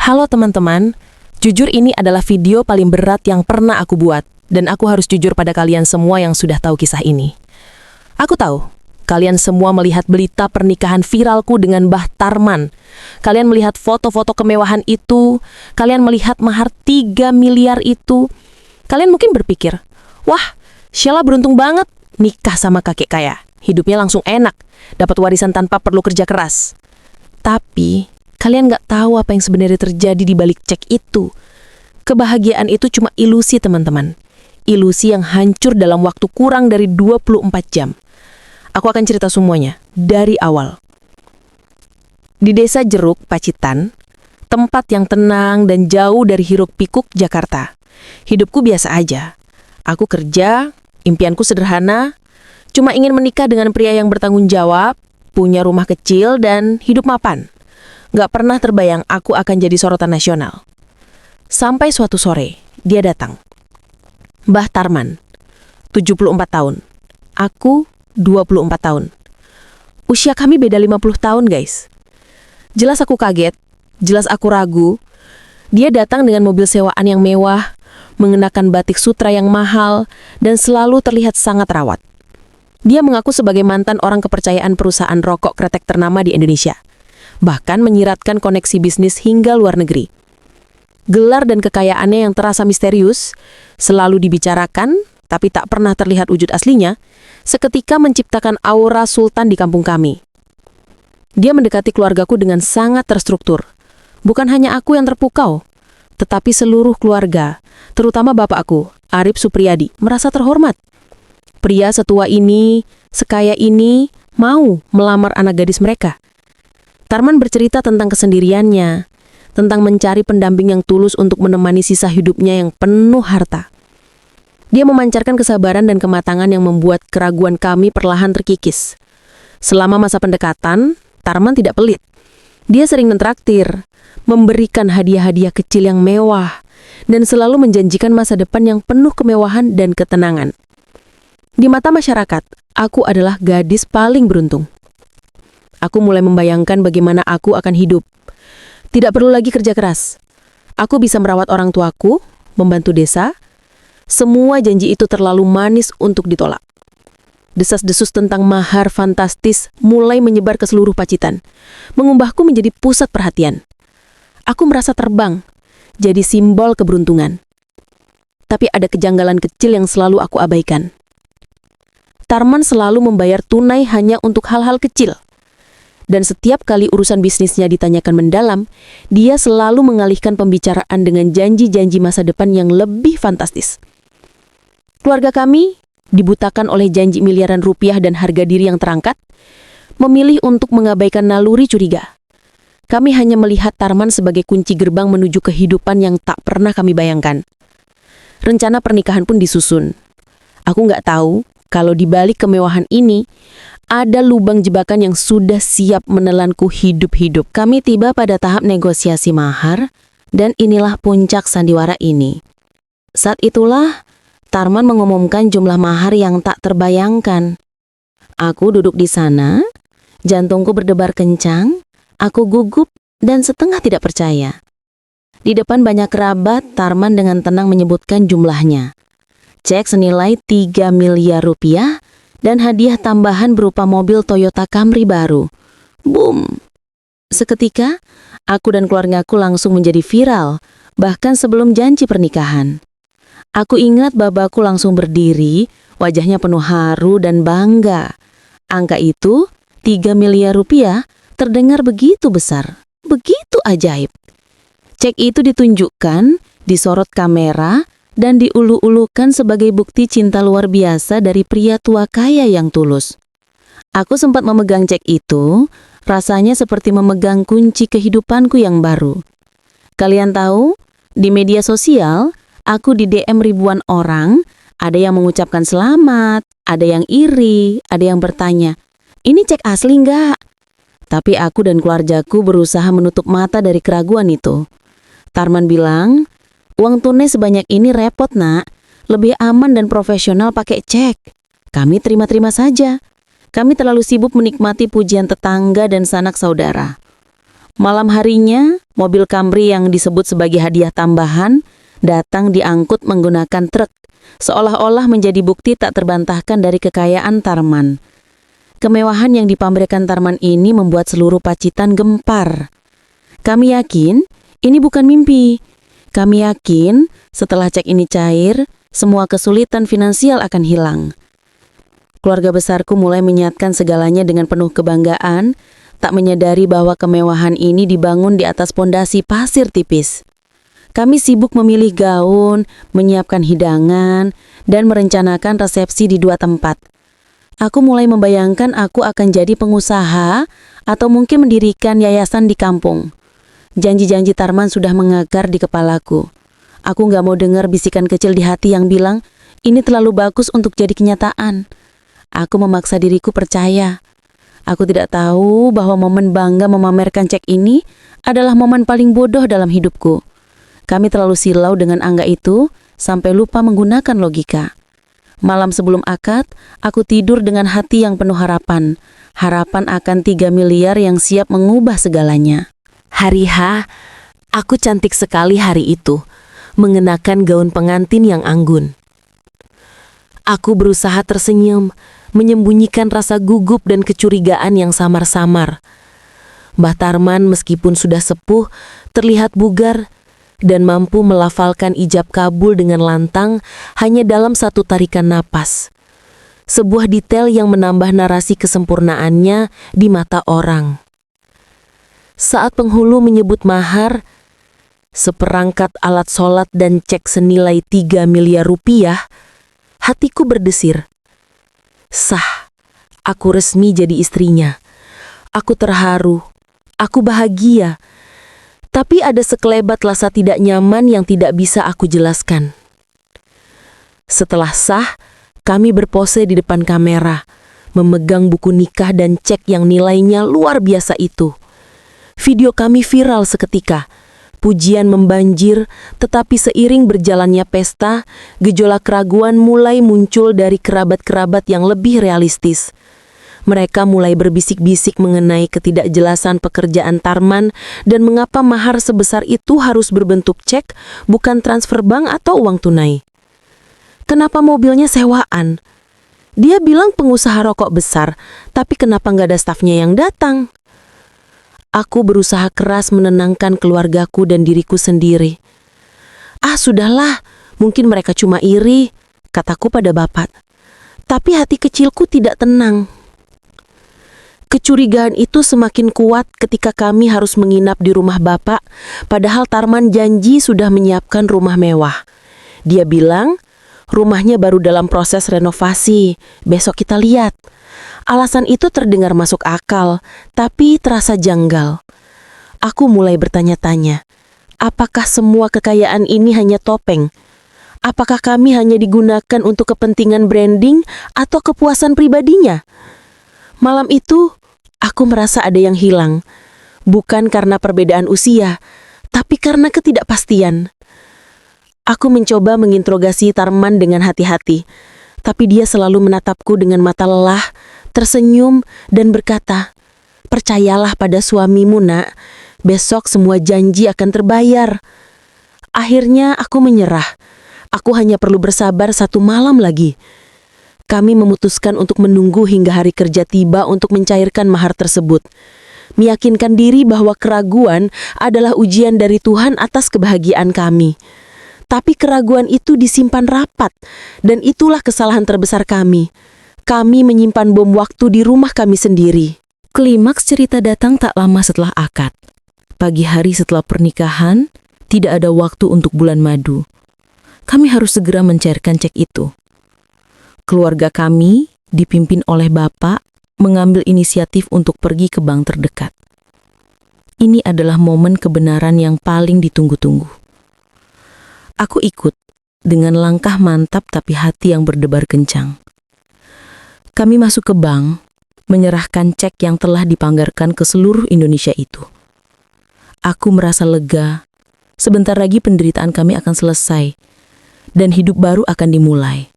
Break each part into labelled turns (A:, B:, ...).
A: Halo teman-teman, jujur ini adalah video paling berat yang pernah aku buat, dan aku harus jujur pada kalian semua yang sudah tahu kisah ini. Aku tahu, kalian semua melihat berita pernikahan viralku dengan Mbah Tarman. Kalian melihat foto-foto kemewahan itu, kalian melihat mahar 3 miliar itu. Kalian mungkin berpikir, wah, Sheila beruntung banget nikah sama kakek kaya. Hidupnya langsung enak, dapat warisan tanpa perlu kerja keras. Tapi kalian nggak tahu apa yang sebenarnya terjadi di balik cek itu. Kebahagiaan itu cuma ilusi, teman-teman. Ilusi yang hancur dalam waktu kurang dari 24 jam. Aku akan cerita semuanya, dari awal. Di Desa Jeruk, Pacitan, tempat yang tenang dan jauh dari hiruk-pikuk Jakarta. Hidupku biasa aja. Aku kerja, impianku sederhana, cuma ingin menikah dengan pria yang bertanggung jawab, punya rumah kecil, dan hidup mapan. Gak pernah terbayang aku akan jadi sorotan nasional. Sampai suatu sore, dia datang. Mbah Tarman, 74 tahun. Aku 24 tahun. Usia kami beda 50 tahun, guys. Jelas aku kaget, jelas aku ragu. Dia datang dengan mobil sewaan yang mewah, mengenakan batik sutra yang mahal, dan selalu terlihat sangat rawat. Dia mengaku sebagai mantan orang kepercayaan perusahaan rokok kretek ternama di Indonesia. Bahkan menyiratkan koneksi bisnis hingga luar negeri. Gelar dan kekayaannya yang terasa misterius, selalu dibicarakan, tapi tak pernah terlihat wujud aslinya, seketika menciptakan aura sultan di kampung kami. Dia mendekati keluargaku dengan sangat terstruktur. Bukan hanya aku yang terpukau, tetapi seluruh keluarga, terutama bapakku, Arif Supriyadi, merasa terhormat. Pria setua ini, sekaya ini, mau melamar anak gadis mereka. Tarman bercerita tentang kesendiriannya, tentang mencari pendamping yang tulus untuk menemani sisa hidupnya yang penuh harta. Dia memancarkan kesabaran dan kematangan yang membuat keraguan kami perlahan terkikis. Selama masa pendekatan, Tarman tidak pelit. Dia sering mentraktir, memberikan hadiah-hadiah kecil yang mewah, dan selalu menjanjikan masa depan yang penuh kemewahan dan ketenangan. Di mata masyarakat, aku adalah gadis paling beruntung. Aku mulai membayangkan bagaimana aku akan hidup. Tidak perlu lagi kerja keras. Aku bisa merawat orang tuaku, membantu desa. Semua janji itu terlalu manis untuk ditolak. Desas-desus tentang mahar fantastis mulai menyebar ke seluruh Pacitan, mengubahku menjadi pusat perhatian. Aku merasa terbang, jadi simbol keberuntungan. Tapi ada kejanggalan kecil yang selalu aku abaikan. Tarman selalu membayar tunai hanya untuk hal-hal kecil. Dan setiap kali urusan bisnisnya ditanyakan mendalam, dia selalu mengalihkan pembicaraan dengan janji-janji masa depan yang lebih fantastis. Keluarga kami, dibutakan oleh janji miliaran rupiah dan harga diri yang terangkat, memilih untuk mengabaikan naluri curiga. Kami hanya melihat Tarman sebagai kunci gerbang menuju kehidupan yang tak pernah kami bayangkan. Rencana pernikahan pun disusun. Aku nggak tahu kalau di balik kemewahan ini, ada lubang jebakan yang sudah siap menelanku hidup-hidup. Kami tiba pada tahap negosiasi mahar, dan inilah puncak sandiwara ini. Saat itulah, Tarman mengumumkan jumlah mahar yang tak terbayangkan. Aku duduk di sana, jantungku berdebar kencang, aku gugup dan setengah tidak percaya. Di depan banyak kerabat, Tarman dengan tenang menyebutkan jumlahnya. Cek senilai 3 miliar rupiah, dan hadiah tambahan berupa mobil Toyota Camry baru. Boom! Seketika, aku dan keluargaku langsung menjadi viral, bahkan sebelum janji pernikahan. Aku ingat bapakku langsung berdiri, wajahnya penuh haru dan bangga. Angka itu, 3 miliar rupiah, terdengar begitu besar, begitu ajaib. Cek itu ditunjukkan, disorot kamera, dan diulu-ulukan sebagai bukti cinta luar biasa dari pria tua kaya yang tulus. Aku sempat memegang cek itu, rasanya seperti memegang kunci kehidupanku yang baru. Kalian tahu, di media sosial, aku di DM ribuan orang, ada yang mengucapkan selamat, ada yang iri, ada yang bertanya, ini cek asli nggak? Tapi aku dan keluargaku berusaha menutup mata dari keraguan itu. Tarman bilang, uang tunai sebanyak ini repot, nak. Lebih aman dan profesional pakai cek. Kami terima-terima saja. Kami terlalu sibuk menikmati pujian tetangga dan sanak saudara.
B: Malam harinya, mobil Camry yang disebut sebagai hadiah tambahan datang diangkut menggunakan truk, seolah-olah menjadi bukti tak terbantahkan dari kekayaan Tarman. Kemewahan yang dipamerkan Tarman ini membuat seluruh Pacitan gempar. Kami yakin ini bukan mimpi. Kami yakin setelah cek ini cair, semua kesulitan finansial akan hilang. Keluarga besarku mulai menyiapkan segalanya dengan penuh kebanggaan, tak menyadari bahwa kemewahan ini dibangun di atas pondasi pasir tipis. Kami sibuk memilih gaun, menyiapkan hidangan, dan merencanakan resepsi di 2 tempat. Aku mulai membayangkan aku akan jadi pengusaha atau mungkin mendirikan yayasan di kampung. Janji-janji Tarman sudah mengakar di kepalaku. Aku gak mau dengar bisikan kecil di hati yang bilang, ini terlalu bagus untuk jadi kenyataan. Aku memaksa diriku percaya. Aku tidak tahu bahwa momen bangga memamerkan cek ini adalah momen paling bodoh dalam hidupku. Kami terlalu silau dengan angka itu sampai lupa menggunakan logika. Malam sebelum akad, aku tidur dengan hati yang penuh harapan. Harapan akan 3 miliar yang siap mengubah segalanya.
A: Hari H, aku cantik sekali hari itu, mengenakan gaun pengantin yang anggun. Aku berusaha tersenyum, menyembunyikan rasa gugup dan kecurigaan yang samar-samar. Mbah Tarman meskipun sudah sepuh, terlihat bugar dan mampu melafalkan ijab kabul dengan lantang hanya dalam 1 tarikan napas. Sebuah detail yang menambah narasi kesempurnaannya di mata orang. Saat penghulu menyebut mahar, seperangkat alat sholat dan cek senilai 3 miliar rupiah, hatiku berdesir. Sah, aku resmi jadi istrinya. Aku terharu, aku bahagia. Tapi ada sekelebat rasa tidak nyaman yang tidak bisa aku jelaskan. Setelah sah, kami berpose di depan kamera, memegang buku nikah dan cek yang nilainya luar biasa itu. Video kami viral seketika. Pujian membanjir, tetapi seiring berjalannya pesta, gejolak keraguan mulai muncul dari kerabat-kerabat yang lebih realistis. Mereka mulai berbisik-bisik mengenai ketidakjelasan pekerjaan Tarman dan mengapa mahar sebesar itu harus berbentuk cek, bukan transfer bank atau uang tunai. Kenapa mobilnya sewaan? Dia bilang pengusaha rokok besar, tapi kenapa nggak ada stafnya yang datang? Aku berusaha keras menenangkan keluargaku dan diriku sendiri. Ah, sudahlah, mungkin mereka cuma iri, kataku pada bapak. Tapi hati kecilku tidak tenang. Kecurigaan itu semakin kuat ketika kami harus menginap di rumah bapak, padahal Tarman janji sudah menyiapkan rumah mewah. Dia bilang, rumahnya baru dalam proses renovasi, besok kita lihat. Alasan itu terdengar masuk akal, tapi terasa janggal. Aku mulai bertanya-tanya, apakah semua kekayaan ini hanya topeng? Apakah kami hanya digunakan untuk kepentingan branding atau kepuasan pribadinya? Malam itu, aku merasa ada yang hilang. Bukan karena perbedaan usia, tapi karena ketidakpastian. Aku mencoba menginterogasi Tarman dengan hati-hati, tapi dia selalu menatapku dengan mata lelah, tersenyum dan berkata, "Percayalah pada suamimu, nak. Besok semua janji akan terbayar." Akhirnya aku menyerah. Aku hanya perlu bersabar 1 malam lagi. Kami memutuskan untuk menunggu hingga hari kerja tiba untuk mencairkan mahar tersebut. Meyakinkan diri bahwa keraguan adalah ujian dari Tuhan atas kebahagiaan kami. Tapi keraguan itu disimpan rapat, dan itulah kesalahan terbesar kami. Kami menyimpan bom waktu di rumah kami sendiri. Klimaks cerita datang tak lama setelah akad. Pagi hari setelah pernikahan, tidak ada waktu untuk bulan madu. Kami harus segera mencairkan cek itu. Keluarga kami, dipimpin oleh Bapak, mengambil inisiatif untuk pergi ke bank terdekat. Ini adalah momen kebenaran yang paling ditunggu-tunggu. Aku ikut, dengan langkah mantap tapi hati yang berdebar kencang. Kami masuk ke bank, menyerahkan cek yang telah dipanggarkan ke seluruh Indonesia itu. Aku merasa lega, sebentar lagi penderitaan kami akan selesai, dan hidup baru akan dimulai.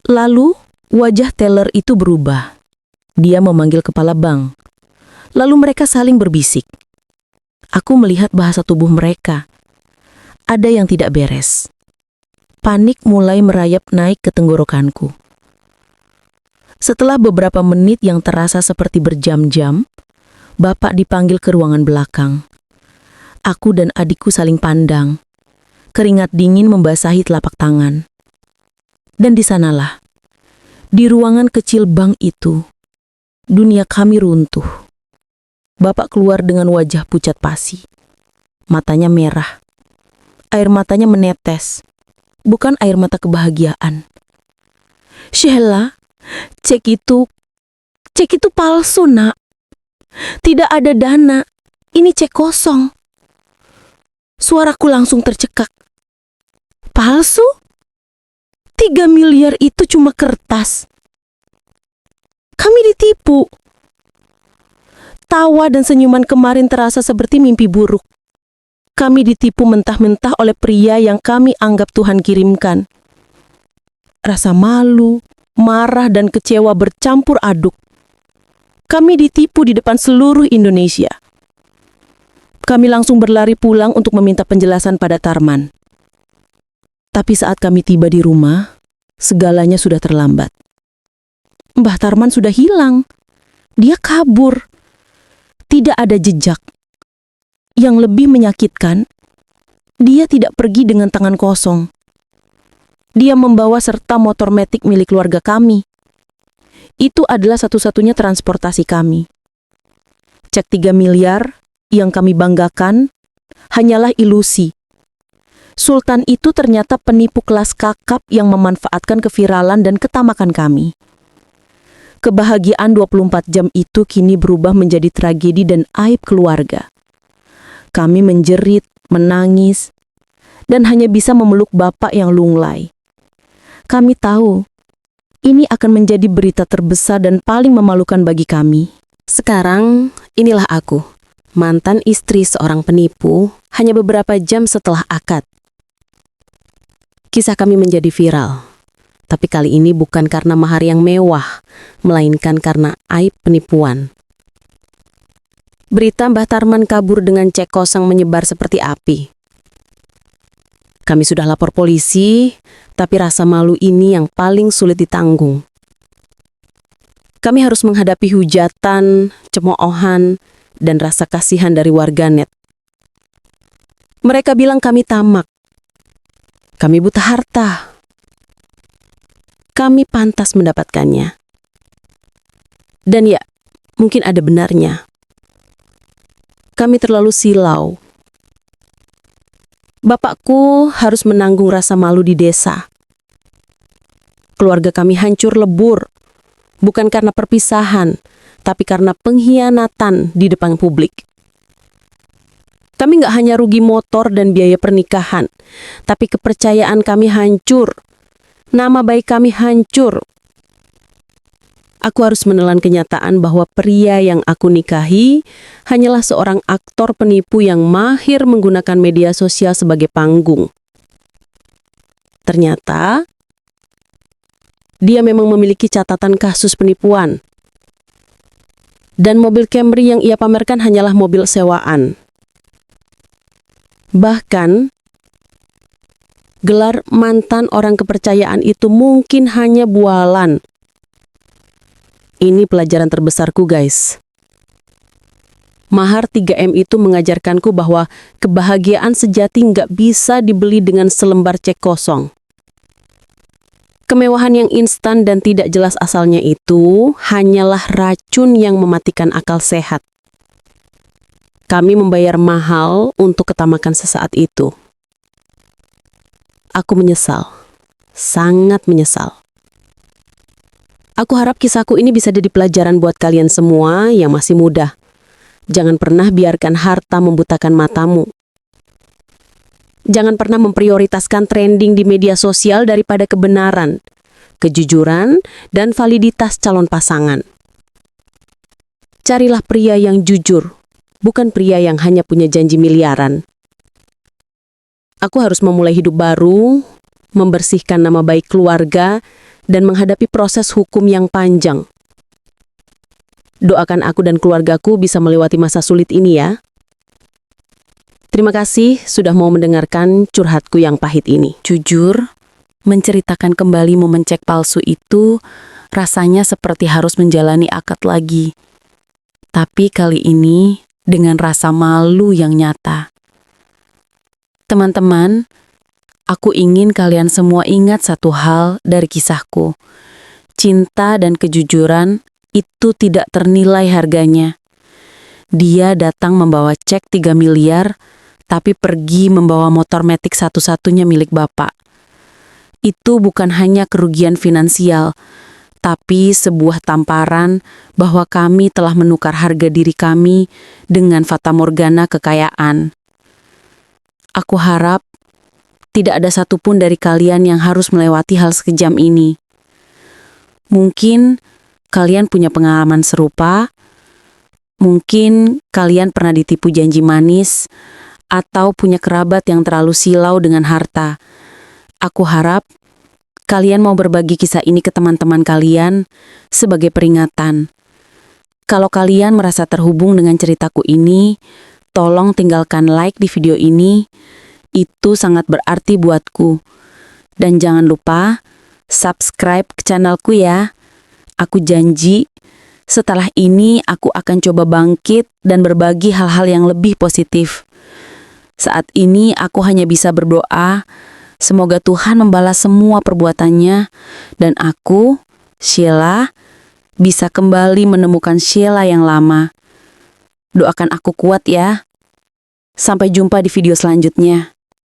A: Lalu, wajah teller itu berubah. Dia memanggil kepala bank. Lalu mereka saling berbisik.
B: Aku melihat bahasa tubuh mereka. Ada yang tidak beres. Panik mulai merayap naik ke tenggorokanku. Setelah beberapa menit yang terasa seperti berjam-jam, Bapak dipanggil ke ruangan belakang. Aku dan adikku saling pandang. Keringat dingin membasahi telapak tangan. Dan di sanalah, di ruangan kecil bank itu, dunia kami runtuh. Bapak keluar dengan wajah pucat pasi. Matanya merah. Air matanya menetes. Bukan air mata kebahagiaan. Sheila, cek itu palsu, Nak. Tidak ada dana. Ini cek kosong. Suaraku langsung tercekak. Palsu? 3 miliar itu cuma kertas. Kami ditipu. Tawa dan senyuman kemarin terasa seperti mimpi buruk. Kami ditipu mentah-mentah oleh pria yang kami anggap Tuhan kirimkan. Rasa malu, marah, dan kecewa bercampur aduk. Kami ditipu di depan seluruh Indonesia. Kami langsung berlari pulang untuk meminta penjelasan pada Tarman. Tapi saat kami tiba di rumah, segalanya sudah terlambat. Mbah Tarman sudah hilang. Dia kabur. Tidak ada jejak. Yang lebih menyakitkan, dia tidak pergi dengan tangan kosong. Dia membawa serta motor metik milik keluarga kami. Itu adalah satu-satunya transportasi kami. Cek 3 miliar yang kami banggakan hanyalah ilusi. Sultan itu ternyata penipu kelas kakap yang memanfaatkan keviralan dan ketamakan kami. Kebahagiaan 24 jam itu kini berubah menjadi tragedi dan aib keluarga. Kami menjerit, menangis, dan hanya bisa memeluk Bapak yang lunglai. Kami tahu, ini akan menjadi berita terbesar dan paling memalukan bagi kami.
A: Sekarang, inilah aku, mantan istri seorang penipu, hanya beberapa jam setelah akad. Kisah kami menjadi viral. Tapi kali ini bukan karena mahar yang mewah, melainkan karena aib penipuan. Berita Mbah Tarman kabur dengan cek kosong menyebar seperti api. Kami sudah lapor polisi, tapi rasa malu ini yang paling sulit ditanggung. Kami harus menghadapi hujatan, cemoohan, dan rasa kasihan dari warganet. Mereka bilang kami tamak. Kami buta harta. Kami pantas mendapatkannya. Dan ya, mungkin ada benarnya. Kami terlalu silau. Bapakku harus menanggung rasa malu di desa. Keluarga kami hancur lebur, bukan karena perpisahan, tapi karena pengkhianatan di depan publik. Kami nggak hanya rugi motor dan biaya pernikahan, tapi kepercayaan kami hancur. Nama baik kami hancur. Aku harus menelan kenyataan bahwa pria yang aku nikahi hanyalah seorang aktor penipu yang mahir menggunakan media sosial sebagai panggung. Ternyata, dia memang memiliki catatan kasus penipuan. Dan mobil Camry yang ia pamerkan hanyalah mobil sewaan. Bahkan, gelar mantan orang kepercayaan itu mungkin hanya bualan. Ini pelajaran terbesarku, guys. Mahar 3M itu mengajarkanku bahwa kebahagiaan sejati nggak bisa dibeli dengan selembar cek kosong. Kemewahan yang instan dan tidak jelas asalnya itu hanyalah racun yang mematikan akal sehat. Kami membayar mahal untuk ketamakan sesaat itu. Aku menyesal, sangat menyesal. Aku harap kisahku ini bisa jadi pelajaran buat kalian semua yang masih muda. Jangan pernah biarkan harta membutakan matamu. Jangan pernah memprioritaskan trending di media sosial daripada kebenaran, kejujuran, dan validitas calon pasangan. Carilah pria yang jujur, bukan pria yang hanya punya janji miliaran. Aku harus memulai hidup baru, membersihkan nama baik keluarga, dan menghadapi proses hukum yang panjang. Doakan aku dan keluargaku bisa melewati masa sulit ini ya. Terima kasih sudah mau mendengarkan curhatku yang pahit ini.
B: Jujur, menceritakan kembali momen cek palsu itu rasanya seperti harus menjalani akad lagi. Tapi kali ini dengan rasa malu yang nyata. Teman-teman, aku ingin kalian semua ingat satu hal dari kisahku. Cinta dan kejujuran itu tidak ternilai harganya. Dia datang membawa cek 3 miliar, tapi pergi membawa motor Matic satu-satunya milik bapak. Itu bukan hanya kerugian finansial, tapi sebuah tamparan bahwa kami telah menukar harga diri kami dengan fatamorgana kekayaan. Aku harap tidak ada satupun dari kalian yang harus melewati hal sekejam ini. Mungkin kalian punya pengalaman serupa, mungkin kalian pernah ditipu janji manis, atau punya kerabat yang terlalu silau dengan harta. Aku harap kalian mau berbagi kisah ini ke teman-teman kalian sebagai peringatan. Kalau kalian merasa terhubung dengan ceritaku ini, tolong tinggalkan like di video ini. Itu sangat berarti buatku. Dan jangan lupa subscribe ke channelku ya. Aku janji, setelah ini aku akan coba bangkit dan berbagi hal-hal yang lebih positif. Saat ini aku hanya bisa berdoa, semoga Tuhan membalas semua perbuatannya, dan aku, Sheila, bisa kembali menemukan Sheila yang lama. Doakan aku kuat ya. Sampai jumpa di video selanjutnya.